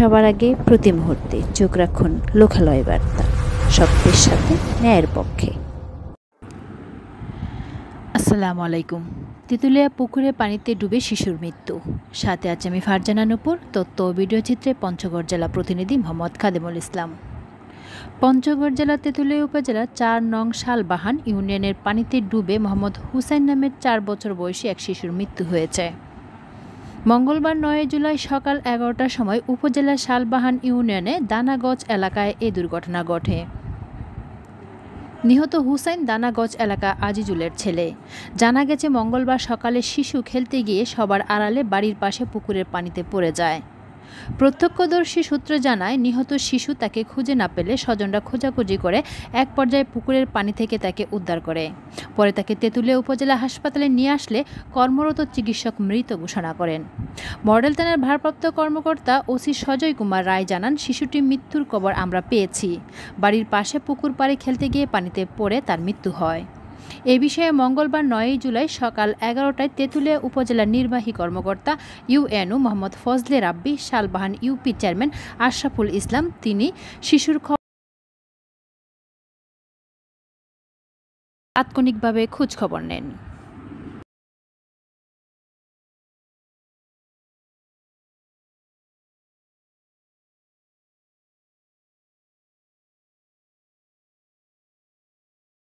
সবার আগে প্রতি মুহূর্তে চোখ রাখুন লোকালয় বার্তা, সত্যের সাথে ন্যায়ের পক্ষে। আসসালামু আলাইকুম। তেঁতুলিয়া পুকুরে পানিতে ডুবে শিশুর মৃত্যু। সাথে আছে আমি ফারজানা নূপুর। তথ্য ও ভিডিও চিত্রে পঞ্চগড় জেলা প্রতিনিধি মোহাম্মদ খাদেমুল ইসলাম। পঞ্চগড় জেলা তেঁতুলিয়া উপজেলার ৪ নং শালবাহান ইউনিয়নের পানিতে ডুবে মোহাম্মদ হুসাইন নামের ৪ বছর বয়সী এক শিশুর মৃত্যু হয়েছে। মঙ্গলবার ৯ জুলাই সকাল ১১টার সময় উপজেলার শালবাহান ইউনিয়নে দানাগজ এলাকায় এ দুর্ঘটনা ঘটে। নিহত হুসাইন দানাগজ এলাকা আজিজুলের ছেলে। জানা গেছে, মঙ্গলবার সকালে শিশু খেলতে গিয়ে সবার আড়ালে বাড়ির পাশে পুকুরের পানিতে পড়ে যায়। প্রত্যক্ষদর্শী সূত্র জানায়, নিহত শিশু তাকে খুঁজে না পেলে স্বজনরা খোঁজাখুঁজি করে এক পর্যায়ে পুকুরের পানি থেকে তাকে উদ্ধার করে। পরে তাকে তেঁতুলিয়া উপজেলা হাসপাতালে নিয়ে আসলে কর্মরত চিকিৎসক মৃত ঘোষণা করেন। মডেল থানার ভারপ্রাপ্ত কর্মকর্তা ওসি সজয় কুমার রায় জানান, শিশুটির মৃত্যুর খবর আমরা পেয়েছি। বাড়ির পাশে পুকুর পাড়ে খেলতে গিয়ে পানিতে পড়ে তার মৃত্যু হয়। এ বিষয়ে মঙ্গলবার ৯ জুলাই সকাল ১১টায় তেঁতুলিয়া উপজেলার নির্বাহী কর্মকর্তা ইউএনও মোহাম্মদ ফজলে রাব্বি, শালবাহান ইউপি চেয়ারম্যান আশরাফুল ইসলাম তিনি শিশুর তাৎক্ষণিকভাবে খোঁজ খবর নেন।